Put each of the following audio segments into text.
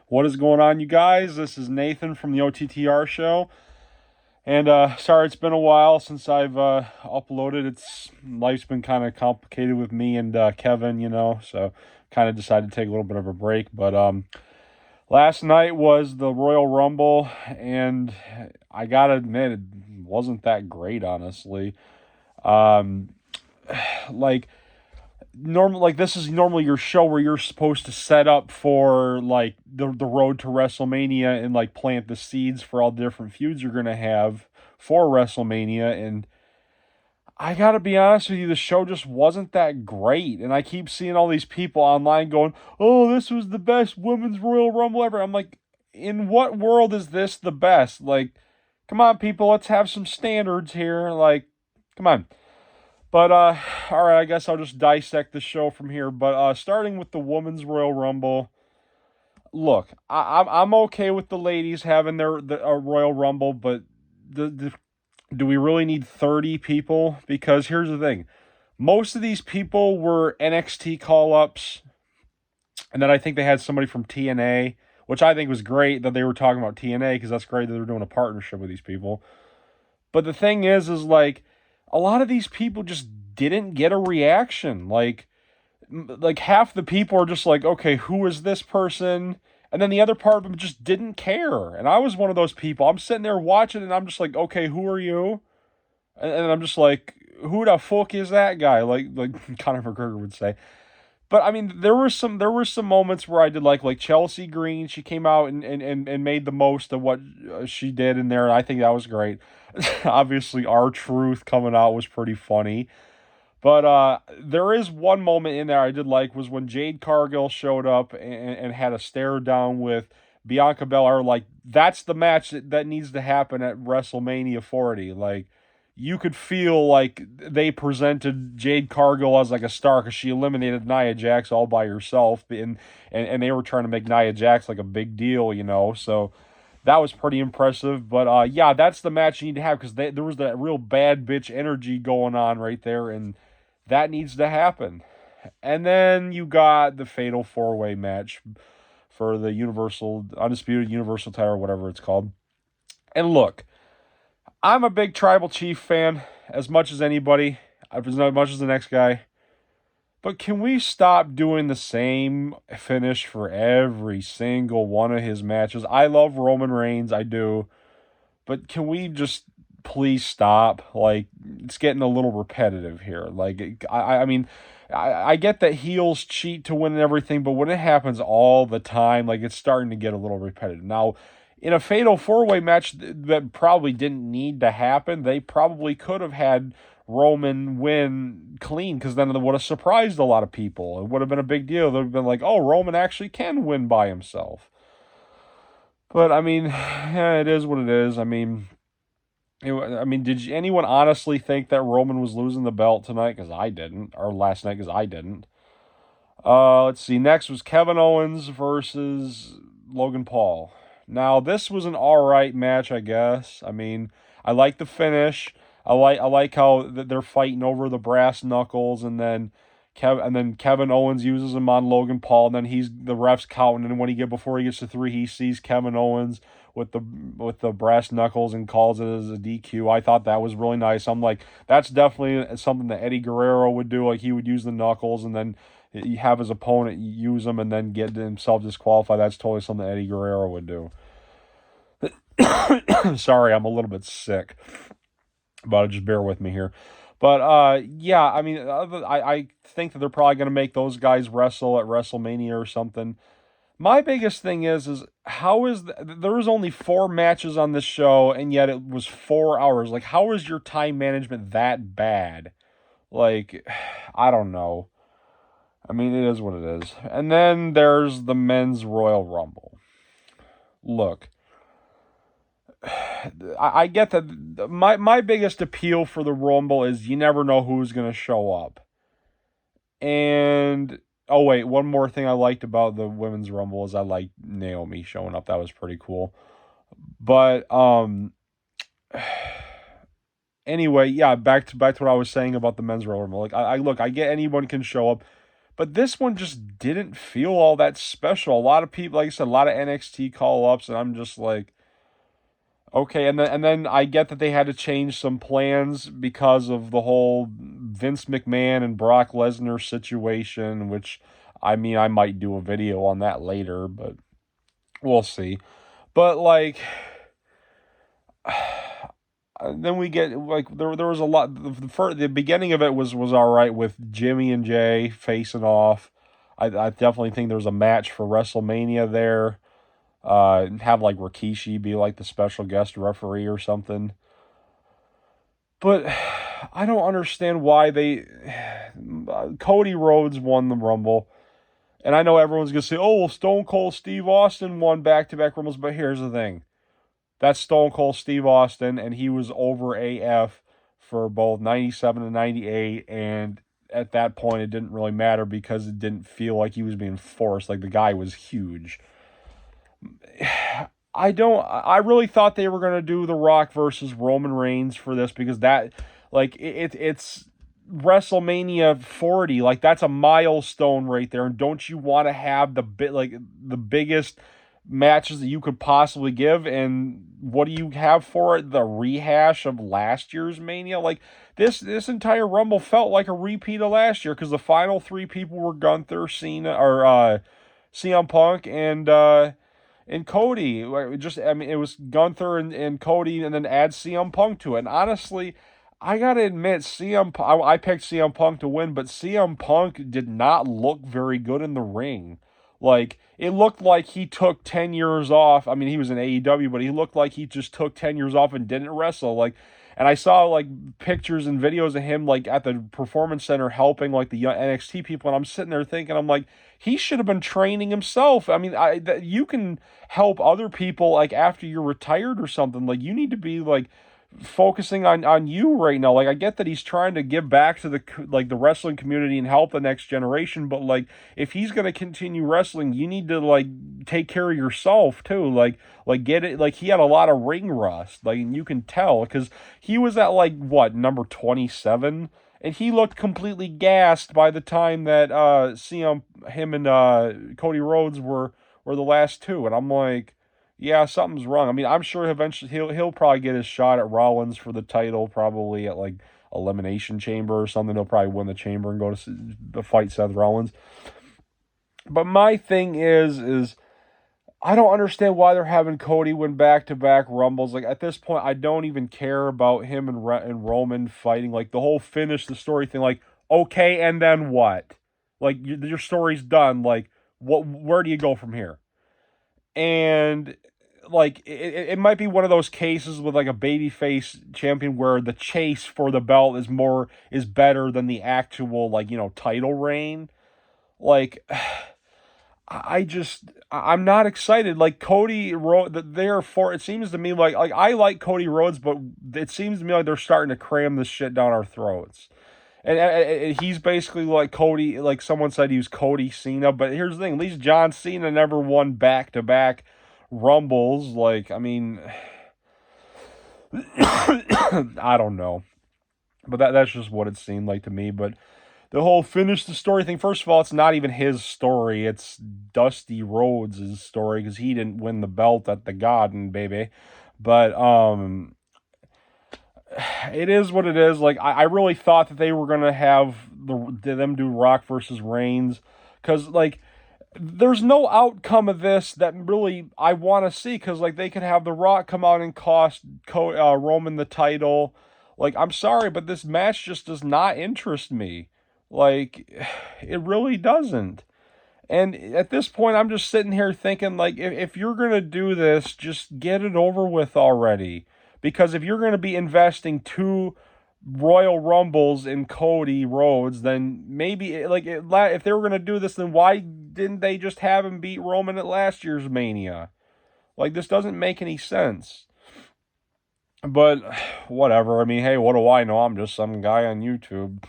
What is going on, you guys? This is Nathan from the OTTR show. And sorry, it's been a while since I've uploaded. Life's been kind of complicated with me and Kevin, so kind of decided to take a little bit of a break. But last night was the Royal Rumble, and I gotta admit, it wasn't that great, honestly. Um, like this is normally your show where you're supposed to set up for like the road to WrestleMania and like plant the seeds for all the different feuds you're gonna have for WrestleMania. And I gotta be honest with you, the show just wasn't that great. And I keep seeing all these people online going, "Oh, this was the best women's Royal Rumble ever." I'm like, in what world is this the best? Like, come on, people, let's have some standards here. Like, come on. But all right, I guess I'll just dissect the show from here. But starting with the Women's Royal Rumble, look, I'm okay with the ladies having a Royal Rumble, but do we really need 30 people? Because here's the thing: most of these people were NXT call ups, and then I think they had somebody from TNA, which I think was great that they were talking about TNA because that's great that they're doing a partnership with these people. But the thing is like a lot of these people just didn't get a reaction. Like half the people are just like, okay, who is this person? And then the other part of them just didn't care. And I was one of those people. I'm sitting there watching, and I'm just like, okay, who are you? And I'm just like, who the fuck is that guy? Like Conor McGregor would say. But I mean, there were some moments where I did like Chelsea Green. She came out and made the most of what she did in there. And I think that was great. Obviously, R-Truth coming out was pretty funny. But there is one moment in there I did like was when Jade Cargill showed up and had a stare down with Bianca Belair. Like, that's the match that needs to happen at WrestleMania 40. Like, you could feel like they presented Jade Cargill as like a star because she eliminated Nia Jax all by herself, and they were trying to make Nia Jax like a big deal. So that was pretty impressive. But yeah, that's the match you need to have because there was that real bad bitch energy going on right there, and that needs to happen. And then you got the fatal four-way match for the Universal Undisputed Universal title, or whatever it's called. And look, I'm a big Tribal Chief fan, as much as anybody, as much as the next guy. But can we stop doing the same finish for every single one of his matches? I love Roman Reigns, I do. But can we just please stop? Like, it's getting a little repetitive here. Like, I mean, I get that heels cheat to win and everything, but when it happens all the time, like, it's starting to get a little repetitive. Now, in a fatal four-way match that probably didn't need to happen, they probably could have had Roman win clean because then it would have surprised a lot of people. It would have been a big deal. They'd have been like, oh, Roman actually can win by himself. But I mean, yeah, it is what it is. I mean, did anyone honestly think that Roman was losing the belt tonight? Because I didn't, or last night because I didn't. Let's see. Next was Kevin Owens versus Logan Paul. Now this was an all right match, I guess. I mean, I like the finish. I like how they're fighting over the brass knuckles, and then Kevin Owens uses him on Logan Paul, and then the ref's counting, and before he gets to three, he sees Kevin Owens with the brass knuckles and calls it as a DQ. I thought that was really nice. I'm like, that's definitely something that Eddie Guerrero would do. Like, he would use the knuckles and then you have his opponent use them and then get himself disqualified. That's totally something that Eddie Guerrero would do. Sorry, I'm a little bit sick, but just bear with me here. But yeah, I mean, I think that they're probably going to make those guys wrestle at WrestleMania or something. My biggest thing is how there was only 4 matches on this show, and yet it was 4 hours. Like, how is your time management that bad? Like, I don't know. I mean, it is what it is. And then there's the men's Royal Rumble. Look, I get that my biggest appeal for the Rumble is you never know who's going to show up. And oh wait, one more thing I liked about the women's Rumble is I liked Naomi showing up. That was pretty cool. But anyway, yeah, back to what I was saying about the men's Royal Rumble. Like, I look, I get anyone can show up, But this one just didn't feel all that special. A lot of people, like I said, a lot of NXT call ups, and I'm just like, okay. And then I get that they had to change some plans because of the whole Vince McMahon and Brock Lesnar situation, which I mean, I might do a video on that later, but we'll see. But like, then we get like there was a lot. The beginning of it was all right with Jimmy and Jay facing off. I definitely think there was a match for WrestleMania there. Have like Rikishi be like the special guest referee or something. But I don't understand why they. Cody Rhodes won the Rumble. And I know everyone's going to say, oh, well, Stone Cold Steve Austin won back to back Rumbles. But here's the thing, that's Stone Cold Steve Austin, and he was over AF for both 97 and 98. And at that point, it didn't really matter because it didn't feel like he was being forced. Like, the guy was huge. I really thought they were going to do The Rock versus Roman Reigns for this because that, like, it's WrestleMania 40. Like, that's a milestone right there. And don't you want to have the biggest matches that you could possibly give? And what do you have for it? The rehash of last year's Mania? Like, this entire Rumble felt like a repeat of last year because the final three people were Gunther, Cena, or CM Punk, and Cody. I mean, it was Gunther and Cody, and then add CM Punk to it. And honestly, I gotta admit, I picked CM Punk to win, but CM Punk did not look very good in the ring. Like, it looked like he took 10 years off. I mean, he was in AEW, but he looked like he just took 10 years off and didn't wrestle. Like, and I saw like pictures and videos of him like at the performance center helping like the young NXT people, and I'm sitting there thinking, I'm like, he should have been training himself. I mean, you can help other people like after you're retired or something. Like, you need to be like focusing on you right now. Like, I get that he's trying to give back to the wrestling community and help the next generation, but like, if he's going to continue wrestling, you need to like take care of yourself too. Like get it, like, he had a lot of ring rust, like, and you can tell because he was at like what, number 27, and he looked completely gassed by the time that him and Cody Rhodes were the last two. And I'm like, yeah, something's wrong. I mean, I'm sure eventually he'll probably get his shot at Rollins for the title, probably at like Elimination Chamber or something. He'll probably win the Chamber and go to fight Seth Rollins. But my thing is I don't understand why they're having Cody win back-to-back Rumbles. Like, at this point, I don't even care about him and Roman fighting. Like, the whole finish the story thing. Like, okay, and then what? Like, your story's done. Like, where do you go from here? And like, it might be one of those cases with like a babyface champion where the chase for the belt is better than the actual, like, title reign. Like, I'm not excited. Like, Cody Rhodes, it seems to me like I like Cody Rhodes, but it seems to me like they're starting to cram this shit down our throats. And he's basically like Cody, like someone said he was Cody Cena, but here's the thing, at least John Cena never won back-to-back Rumbles. Like, I mean, I don't know. But that's just what it seemed like to me. But the whole finish the story thing, first of all, it's not even his story. It's Dusty Rhodes' story because he didn't win the belt at the Garden, baby. But it is what it is. Like, I really thought that they were gonna have them do Rock versus Reigns, because like, there's no outcome of this that really I want to see. Because like, they could have The Rock come out and cost Roman the title. Like, I'm sorry, but this match just does not interest me. Like, it really doesn't. And at this point, I'm just sitting here thinking, like, if you're going to do this, just get it over with already. Because if you're going to be investing two Royal Rumbles in Cody Rhodes, then maybe, like, if they were going to do this, then why didn't they just have him beat Roman at last year's Mania? Like, this doesn't make any sense. But, whatever. I mean, hey, what do I know? I'm just some guy on YouTube.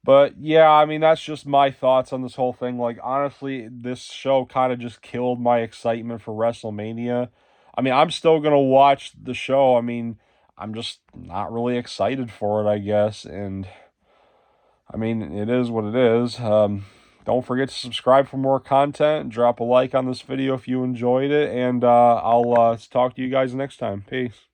But yeah, I mean, that's just my thoughts on this whole thing. Like, honestly, this show kind of just killed my excitement for WrestleMania. I mean, I'm still going to watch the show. I mean, I'm just not really excited for it, I guess. And I mean, it is what it is. Don't forget to subscribe for more content. Drop a like on this video if you enjoyed it. And I'll talk to you guys next time. Peace.